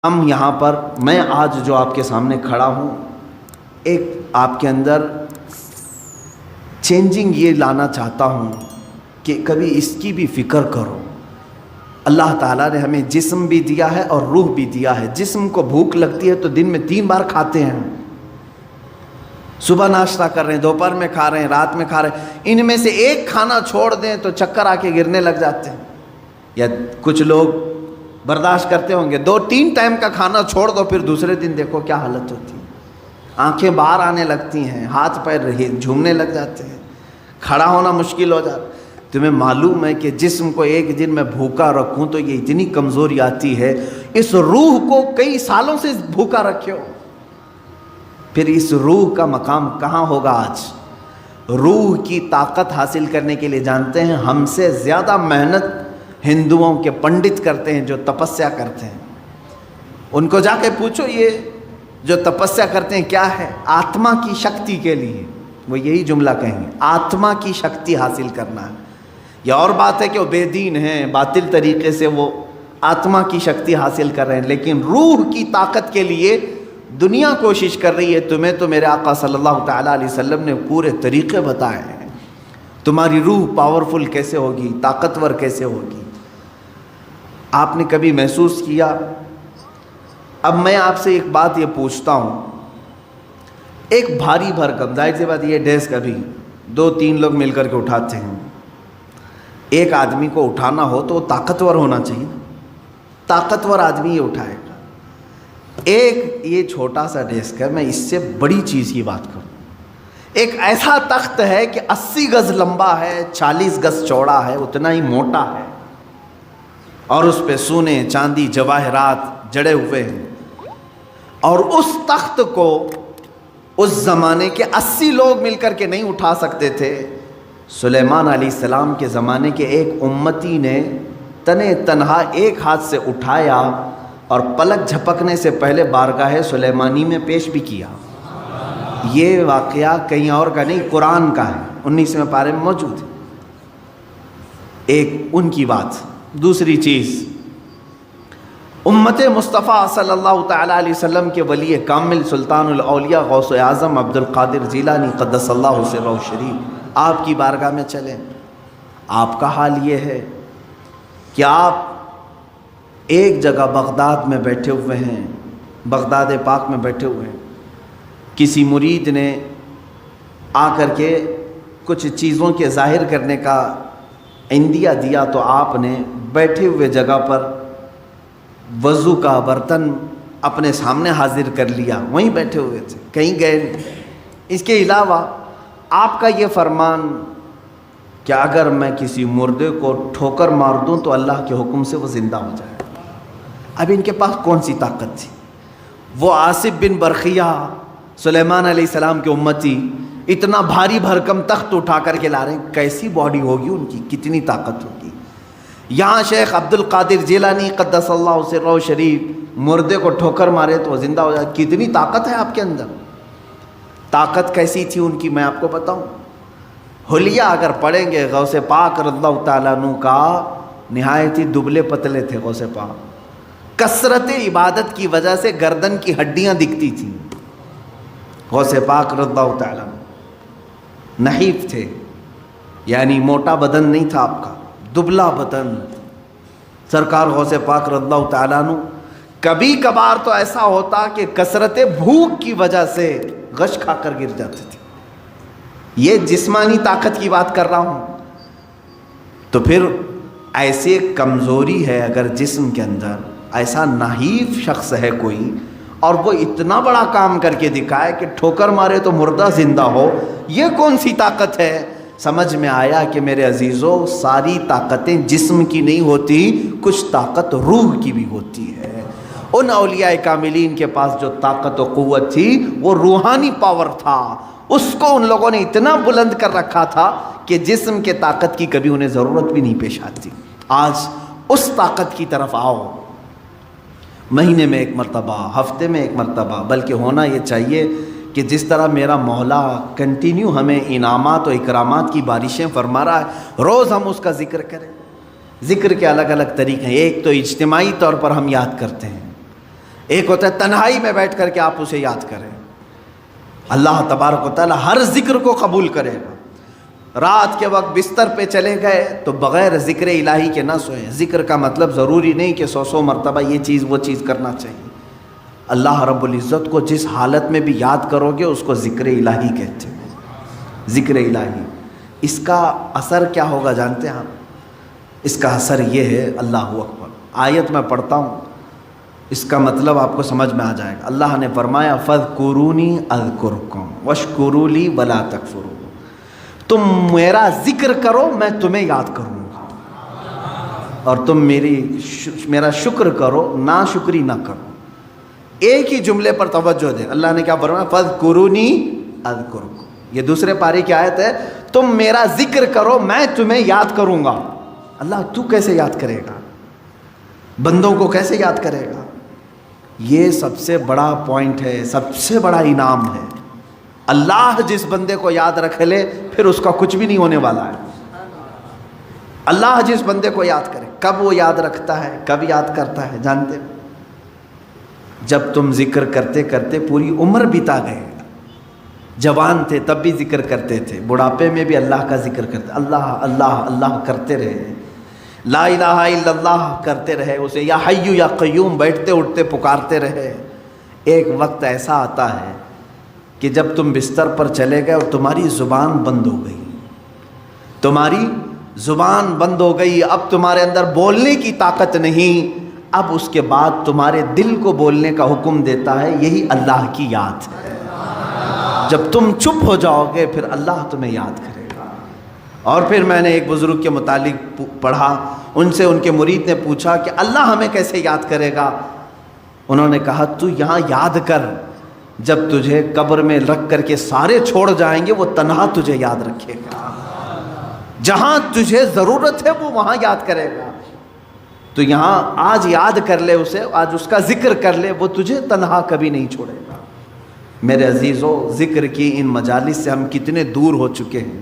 ہم یہاں پر میں آج جو آپ کے سامنے کھڑا ہوں، ایک آپ کے اندر چینجنگ یہ لانا چاہتا ہوں کہ کبھی اس کی بھی فکر کرو۔ اللہ تعالیٰ نے ہمیں جسم بھی دیا ہے اور روح بھی دیا ہے۔ جسم کو بھوک لگتی ہے تو دن میں 3 بار کھاتے ہیں، صبح ناشتہ کر رہے ہیں، دوپہر میں کھا رہے ہیں، رات میں کھا رہے ہیں۔ ان میں سے ایک کھانا چھوڑ دیں تو چکر آ کے گرنے لگ جاتے ہیں، یا کچھ لوگ برداشت کرتے ہوں گے 2-3 ٹائم کا کھانا چھوڑ دو، پھر دوسرے دن دیکھو کیا حالت ہوتی ہے، آنکھیں باہر آنے لگتی ہیں، ہاتھ پیر جھومنے لگ جاتے ہیں، کھڑا ہونا مشکل ہو جاتا ہے۔ تمہیں معلوم ہے کہ جسم کو ایک دن میں بھوکا رکھوں تو یہ اتنی کمزوری آتی ہے، اس روح کو کئی سالوں سے بھوکا رکھے ہو، پھر اس روح کا مقام کہاں ہوگا آج؟ روح کی طاقت حاصل کرنے کے لیے جانتے ہیں ہم سے زیادہ محنت ہندوؤں کے پنڈت کرتے ہیں جو تپسیا کرتے ہیں۔ ان کو جا کے پوچھو یہ جو تپسیا کرتے ہیں کیا ہے؟ آتما کی شکتی کے لیے، وہ یہی جملہ کہیں گے، آتما کی شکتی حاصل کرنا ہے۔ یہ اور بات ہے کہ وہ بے دین ہیں، باطل طریقے سے وہ آتما کی شکتی حاصل کر رہے ہیں، لیکن روح کی طاقت کے لیے دنیا کوشش کر رہی ہے۔ تمہیں تو میرے آقا صلی اللہ تعالیٰ علیہ وسلم نے پورے طریقے بتائے ہیں، تمہاری روح پاورفل کیسے ہوگی، طاقتور کیسے ہوگی۔ آپ نے کبھی محسوس کیا؟ اب میں آپ سے ایک بات یہ پوچھتا ہوں، ایک بھاری بھرکم، ظاہر سی بات یہ ڈیسک ابھی 2-3 لوگ مل کر کے اٹھاتے ہیں، ایک آدمی کو اٹھانا ہو تو وہ طاقتور ہونا چاہیے، طاقتور آدمی یہ اٹھائے گا۔ ایک یہ چھوٹا سا ڈیسک ہے، میں اس سے بڑی چیز کی بات کروں، ایک ایسا تخت ہے کہ 80 گز لمبا ہے، 40 گز چوڑا ہے، اتنا ہی موٹا ہے، اور اس پہ سونے چاندی جواہرات جڑے ہوئے ہیں، اور اس تخت کو اس زمانے کے 80 لوگ مل کر کے نہیں اٹھا سکتے تھے۔ سلیمان علیہ السلام کے زمانے کے ایک امتی نے تنے تنہا ایک ہاتھ سے اٹھایا اور پلک جھپکنے سے پہلے بارگاہ سلیمانی میں پیش بھی کیا۔ یہ واقعہ کہیں اور کا نہیں، قرآن کا ہے، 19ویں پارے میں موجود ہے۔ ایک ان کی بات۔ دوسری چیز، امت مصطفیٰ صلی اللہ تعالیٰ علیہ وسلم کے ولی کامل سلطان الاولیاء غوث اعظم عبد القادر جیلانی قدس اللہ سرہ الشریف آپ کی بارگاہ میں چلیں، آپ کا حال یہ ہے کہ آپ ایک جگہ بغداد میں بیٹھے ہوئے ہیں، بغداد پاک میں بیٹھے ہوئے ہیں، کسی مرید نے آ کر کے کچھ چیزوں کے ظاہر کرنے کا عندیہ دیا، تو آپ نے بیٹھے ہوئے جگہ پر وضو کا برتن اپنے سامنے حاضر کر لیا، وہیں بیٹھے ہوئے تھے، کہیں گئے نہیں۔ اس کے علاوہ آپ کا یہ فرمان کہ اگر میں کسی مردے کو ٹھوکر مار دوں تو اللہ کے حکم سے وہ زندہ ہو جائے۔ اب ان کے پاس کون سی طاقت تھی؟ وہ آصف بن برخیہ سلیمان علیہ السلام کے امتی اتنا بھاری بھرکم تخت اٹھا کر کے لا رہے ہیں، کیسی باڈی ہوگی ان کی، کتنی طاقت ہوگی۔ یہاں شیخ عبد القادر جیلانی قدس اللہ سرہ شریف مردے کو ٹھوکر مارے تو وہ زندہ ہو جائے، کتنی طاقت ہے آپ کے اندر۔ طاقت کیسی تھی ان کی میں آپ کو بتاؤں، حلیہ اگر پڑھیں گے غوث پاک رضی اللہ تعالیٰ عنہ کا، نہایت ہی دبلے پتلے تھے غوث پاک، کثرت عبادت کی وجہ سے گردن کی ہڈیاں دکھتی تھیں۔ غوث پاک رضی اللہ تعالیٰ عنہ نحیف تھے، یعنی موٹا بدن نہیں تھا آپ کا، دبلا بدن۔ سرکار غوث پاک رضی اللہ تعالیٰ عنہ کبھی کبھار تو ایسا ہوتا کہ کثرت بھوک کی وجہ سے غش کھا کر گر جاتے تھے۔ یہ جسمانی طاقت کی بات کر رہا ہوں، تو پھر ایسے کمزوری ہے اگر جسم کے اندر، ایسا نحیف شخص ہے کوئی اور وہ اتنا بڑا کام کر کے دکھائے کہ ٹھوکر مارے تو مردہ زندہ ہو، یہ کون سی طاقت ہے؟ سمجھ میں آیا کہ میرے عزیزوں، ساری طاقتیں جسم کی نہیں ہوتی، کچھ طاقت روح کی بھی ہوتی ہے۔ ان اولیاء کاملین کے پاس جو طاقت و قوت تھی وہ روحانی پاور تھا، اس کو ان لوگوں نے اتنا بلند کر رکھا تھا کہ جسم کے طاقت کی کبھی انہیں ضرورت بھی نہیں پیش آتی۔ آج اس طاقت کی طرف آؤ، مہینے میں 1 مرتبہ، ہفتے میں 1 مرتبہ، بلکہ ہونا یہ چاہیے کہ جس طرح میرا مولا کنٹینیو ہمیں انعامات و اکرامات کی بارشیں فرما رہا ہے، روز ہم اس کا ذکر کریں۔ ذکر کے الگ الگ طریقے ہیں، ایک تو اجتماعی طور پر ہم یاد کرتے ہیں، ایک ہوتا ہے تنہائی میں بیٹھ کر کے آپ اسے یاد کریں. اللہ تبارک و تعالیٰ ہر ذکر کو قبول کرے گا. رات کے وقت بستر پہ چلے گئے تو بغیر ذکر الہی کے نہ سوئیں. ذکر کا مطلب ضروری نہیں کہ 100 مرتبہ یہ چیز وہ چیز کرنا چاہیے. اللہ رب العزت کو جس حالت میں بھی یاد کرو گے اس کو ذکر الہی کہتے ہیں. ذکر الہی. اس کا اثر کیا ہوگا جانتے ہیں آپ؟ اس کا اثر یہ ہے، اللہ اکبر. آیت میں پڑھتا ہوں، اس کا مطلب آپ کو سمجھ میں آ جائے گا. اللہ نے فرمایا فَاذْكُرُونِي أَذْكُرْكُمْ وَاشْكُرُوا لِي وَلَا تَكْفُرُونَ. تم میرا ذکر کرو میں تمہیں یاد کروں گا، اور تم میرا شکر کرو، ناشکری نہ کرو. ایک ہی جملے پر توجہ دیں. اللہ نے کیا فرمایا؟ فَاذْكُرُونِي أَذْكُرْكُمْ. یہ دوسرے پارے کی آیت ہے. تم میرا ذکر کرو میں تمہیں یاد کروں گا. اللہ تو کیسے یاد کرے گا؟ بندوں کو کیسے یاد کرے گا؟ یہ سب سے بڑا پوائنٹ ہے، سب سے بڑا انعام ہے. اللہ جس بندے کو یاد رکھ لے پھر اس کا کچھ بھی نہیں ہونے والا ہے. اللہ جس بندے کو یاد کرے. کب وہ یاد رکھتا ہے، کب یاد کرتا ہے جانتے ہو؟ جب تم ذکر کرتے کرتے پوری عمر بتا گئے. جوان تھے تب بھی ذکر کرتے تھے، بڑھاپے میں بھی اللہ کا ذکر کرتے، اللہ اللہ اللہ کرتے رہے، لا الہ الا اللہ کرتے رہے، اسے یا حی یا قیوم بیٹھتے اٹھتے پکارتے رہے. ایک وقت ایسا آتا ہے کہ جب تم بستر پر چلے گئے اور تمہاری زبان بند ہو گئی. تمہاری زبان بند ہو گئی، اب تمہارے اندر بولنے کی طاقت نہیں. اب اس کے بعد تمہارے دل کو بولنے کا حکم دیتا ہے. یہی اللہ کی یاد ہے. جب تم چپ ہو جاؤ گے پھر اللہ تمہیں یاد کرے گا. اور پھر میں نے ایک بزرگ کے متعلق پڑھا، ان سے ان کے مرید نے پوچھا کہ اللہ ہمیں کیسے یاد کرے گا؟ انہوں نے کہا تو یہاں یاد کر، جب تجھے قبر میں رکھ کر کے سارے چھوڑ جائیں گے وہ تنہا تجھے یاد رکھے گا. جہاں تجھے ضرورت ہے وہ وہاں یاد کرے گا. تو یہاں آج یاد کر لے اسے، آج اس کا ذکر کر لے، وہ تجھے تنہا کبھی نہیں چھوڑے گا. میرے عزیزو، ذکر کی ان مجالس سے ہم کتنے دور ہو چکے ہیں.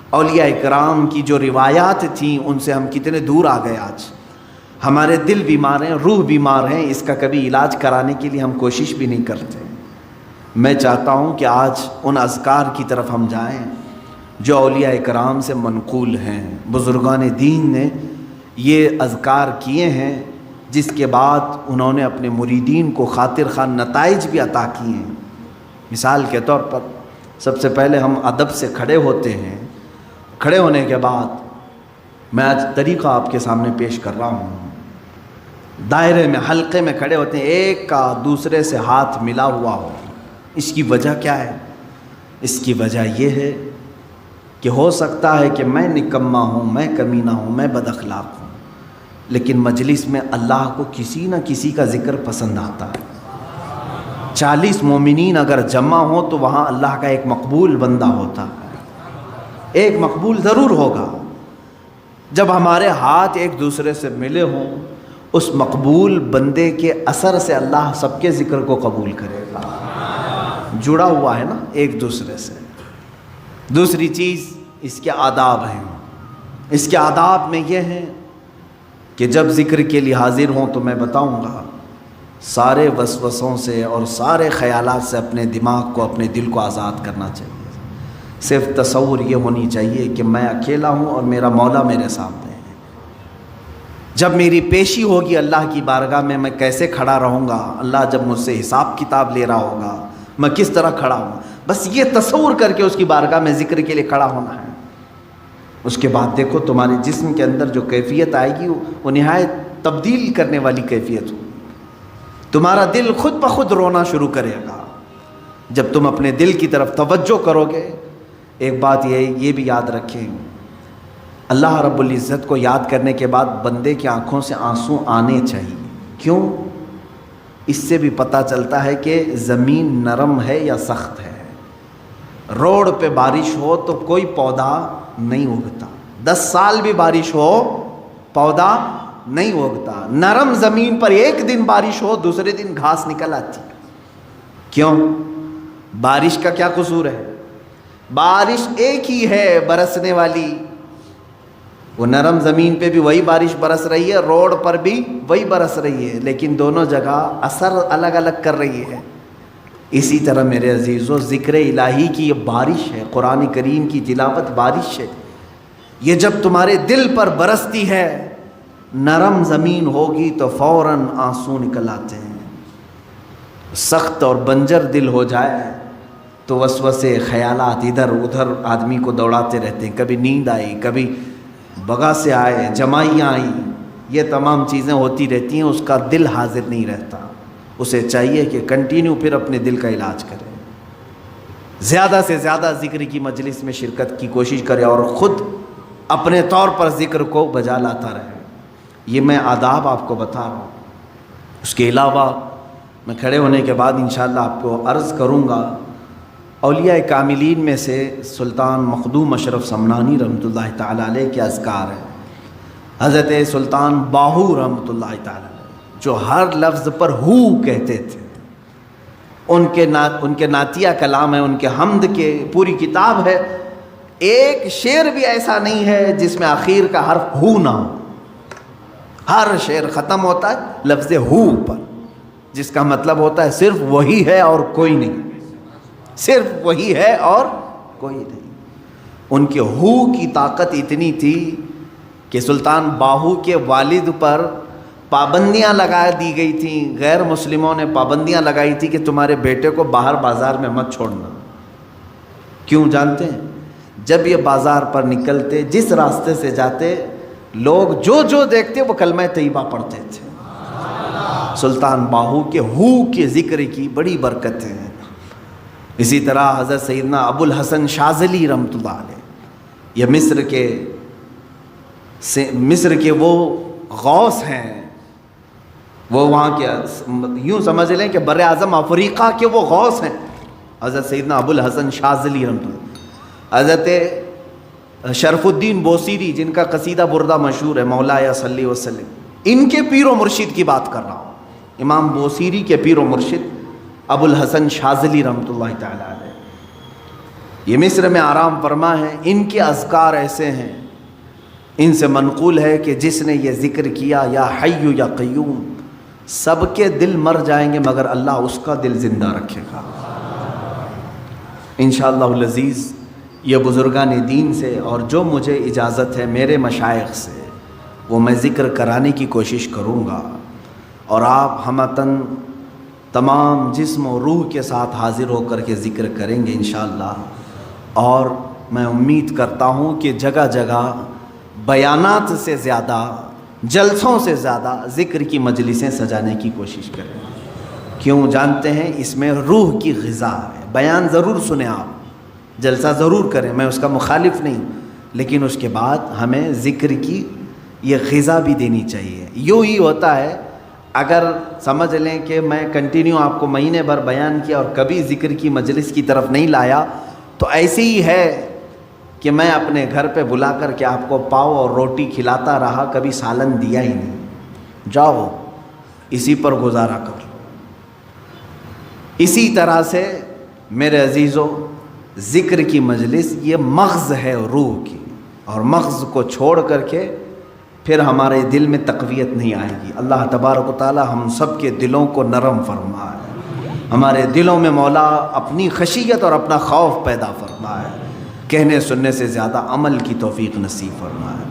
اولیاء اکرام کی جو روایات تھیں ان سے ہم کتنے دور آ گئے. آج ہمارے دل بیمار ہیں، روح بیمار ہیں، اس کا کبھی علاج کرانے کے لیے ہم کوشش بھی نہیں کرتے. میں چاہتا ہوں کہ آج ان اذکار کی طرف ہم جائیں جو اولیاء اکرام سے منقول ہیں. بزرگان دین نے یہ اذکار کیے ہیں جس کے بعد انہوں نے اپنے مریدین کو خاطر خواہ نتائج بھی عطا کیے ہیں. مثال کے طور پر سب سے پہلے ہم ادب سے کھڑے ہوتے ہیں. کھڑے ہونے کے بعد میں آج طریقہ آپ کے سامنے پیش کر رہا ہوں. دائرے میں، حلقے میں کھڑے ہوتے ہیں، ایک کا دوسرے سے ہاتھ ملا ہوا ہو. اس کی وجہ کیا ہے؟ اس کی وجہ یہ ہے کہ ہو سکتا ہے کہ میں نکما ہوں، میں کمینہ ہوں، میں بد اخلاق ہوں، لیکن مجلس میں اللہ کو کسی نہ کسی کا ذکر پسند آتا ہے. 40 مومنین اگر جمع ہوں تو وہاں اللہ کا ایک مقبول بندہ ہوتا ہے. ایک مقبول ضرور ہوگا. جب ہمارے ہاتھ ایک دوسرے سے ملے ہوں اس مقبول بندے کے اثر سے اللہ سب کے ذکر کو قبول کرے گا. جڑا ہوا ہے نا ایک دوسرے سے. دوسری چیز اس کے آداب ہیں. اس کے آداب میں یہ ہیں کہ جب ذکر کے لیے حاضر ہوں تو میں بتاؤں گا سارے وسوسوں سے اور سارے خیالات سے اپنے دماغ کو، اپنے دل کو آزاد کرنا چاہیے. صرف تصور یہ ہونی چاہیے کہ میں اکیلا ہوں اور میرا مولا میرے سامنے ہے. جب میری پیشی ہوگی اللہ کی بارگاہ میں کیسے کھڑا رہوں گا، اللہ جب مجھ سے حساب کتاب لے رہا ہوگا میں کس طرح کھڑا ہوں، بس یہ تصور کر کے اس کی بارگاہ میں ذکر کے لیے کھڑا ہونا ہے. اس کے بعد دیکھو تمہارے جسم کے اندر جو کیفیت آئے گی وہ نہایت تبدیل کرنے والی کیفیت ہوگی. تمہارا دل خود بخود رونا شروع کرے گا جب تم اپنے دل کی طرف توجہ کرو گے. ایک بات یہ بھی یاد رکھیں، اللہ رب العزت کو یاد کرنے کے بعد بندے کی آنکھوں سے آنسو آنے چاہیے. کیوں؟ اس سے بھی پتہ چلتا ہے کہ زمین نرم ہے یا سخت ہے. روڈ پہ بارش ہو تو کوئی پودا نہیں اگتا، 10 سال بھی بارش ہو پودا نہیں اگتا. نرم زمین پر ایک دن بارش ہو دوسرے دن گھاس نکل آتی. کیوں؟ بارش کا کیا قصور ہے؟ بارش ایک ہی ہے برسنے والی، وہ نرم زمین پہ بھی وہی بارش برس رہی ہے، روڈ پر بھی وہی برس رہی ہے، لیکن دونوں جگہ اثر الگ الگ کر رہی ہے۔ اسی طرح میرے عزیزو ذکر الہی کی یہ بارش ہے، قرآن کریم کی تلاوت بارش ہے، یہ جب تمہارے دل پر برستی ہے، نرم زمین ہوگی تو فوراً آنسو نکل آتے ہیں، سخت اور بنجر دل ہو جائے تو وسوسے خیالات ادھر ادھر آدمی کو دوڑاتے رہتے ہیں، کبھی نیند آئی، کبھی بغا سے آئے، جمائیاں آئیں، یہ تمام چیزیں ہوتی رہتی ہیں، اس کا دل حاضر نہیں رہتا۔ اسے چاہیے کہ کنٹینیو پھر اپنے دل کا علاج کرے، زیادہ سے زیادہ ذکر کی مجلس میں شرکت کی کوشش کرے اور خود اپنے طور پر ذکر کو بجا لاتا رہے۔ یہ میں آداب آپ کو بتا رہا ہوں۔ اس کے علاوہ میں کھڑے ہونے کے بعد انشاءاللہ آپ کو عرض کروں گا، اولیاء کاملین میں سے سلطان مخدوم اشرف سمنانی رحمۃ اللہ تعالیٰ علیہ کے اذکار ہیں۔ حضرت سلطان باہو رحمۃ اللہ تعالیٰ علیہ جو ہر لفظ پر ہو کہتے تھے، ان کے نعتیہ کلام ہے، ان کے حمد کے پوری کتاب ہے، ایک شعر بھی ایسا نہیں ہے جس میں آخر کا حرف ہو نہ ہو، ہر شعر ختم ہوتا ہے لفظ ہو پر، جس کا مطلب ہوتا ہے صرف وہی ہے اور کوئی نہیں، صرف وہی ہے اور کوئی نہیں۔ ان کے ہو کی طاقت اتنی تھی کہ سلطان باہو کے والد پر پابندیاں لگا دی گئی تھیں، غیر مسلموں نے پابندیاں لگائی تھی کہ تمہارے بیٹے کو باہر بازار میں مت چھوڑنا۔ کیوں جانتے ہیں؟ جب یہ بازار پر نکلتے، جس راستے سے جاتے، لوگ جو جو دیکھتے وہ کلمہ طیبہ پڑھتے تھے۔ سلطان باہو کے ہو کے ذکر کی بڑی برکتیں ہیں۔ اسی طرح حضرت سیدنا ابو الحسن شاذلی رحمۃ اللہ علیہ، یہ مصر کے وہ غوث ہیں، وہ وہاں کے یوں سمجھ لیں کہ بر اعظم افریقہ کے وہ غوث ہیں، حضرت سیدنا ابو الحسن شاذلی رحمۃ اللہ۔ حضرت شرف الدین بوصیری جن کا قصیدہ بردہ مشہور ہے، مولایا صلی وسلم، ان کے پیر و مرشد کی بات کر رہا ہوں، امام بوصیری کے پیر و مرشد ابو الحسن شاذلی رحمۃ اللہ تعالیٰ علیہ، یہ مصر میں آرام فرما ہے۔ ان کے اذکار ایسے ہیں، ان سے منقول ہے کہ جس نے یہ ذکر کیا یا حی یا قیوم، سب کے دل مر جائیں گے مگر اللہ اس کا دل زندہ رکھے گا انشاءاللہ العزیز۔ یہ بزرگان دین سے اور جو مجھے اجازت ہے میرے مشائخ سے، وہ میں ذکر کرانے کی کوشش کروں گا، اور آپ ہمتاً تمام جسم و روح کے ساتھ حاضر ہو کر کے ذکر کریں گے انشاءاللہ۔ اور میں امید کرتا ہوں کہ جگہ جگہ بیانات سے زیادہ، جلسوں سے زیادہ ذکر کی مجلسیں سجانے کی کوشش کریں۔ کیوں جانتے ہیں؟ اس میں روح کی غذا ہے۔ بیان ضرور سنیں آپ، جلسہ ضرور کریں، میں اس کا مخالف نہیں، لیکن اس کے بعد ہمیں ذکر کی یہ غذا بھی دینی چاہیے۔ یوں ہی ہوتا ہے، اگر سمجھ لیں کہ میں کنٹینیو آپ کو مہینے بھر بیان کیا اور کبھی ذکر کی مجلس کی طرف نہیں لایا، تو ایسے ہی ہے کہ میں اپنے گھر پہ بلا کر کے آپ کو پاؤ اور روٹی کھلاتا رہا، کبھی سالن دیا ہی نہیں، جاؤ اسی پر گزارا کر لو۔ اسی طرح سے میرے عزیزو، ذکر کی مجلس یہ مغز ہے روح کی، اور مغز کو چھوڑ کر کے پھر ہمارے دل میں تقویت نہیں آئے گی۔ اللہ تبارک و تعالی ہم سب کے دلوں کو نرم فرمائے، ہمارے دلوں میں مولا اپنی خشیت اور اپنا خوف پیدا فرمائے، کہنے سننے سے زیادہ عمل کی توفیق نصیب فرمائے۔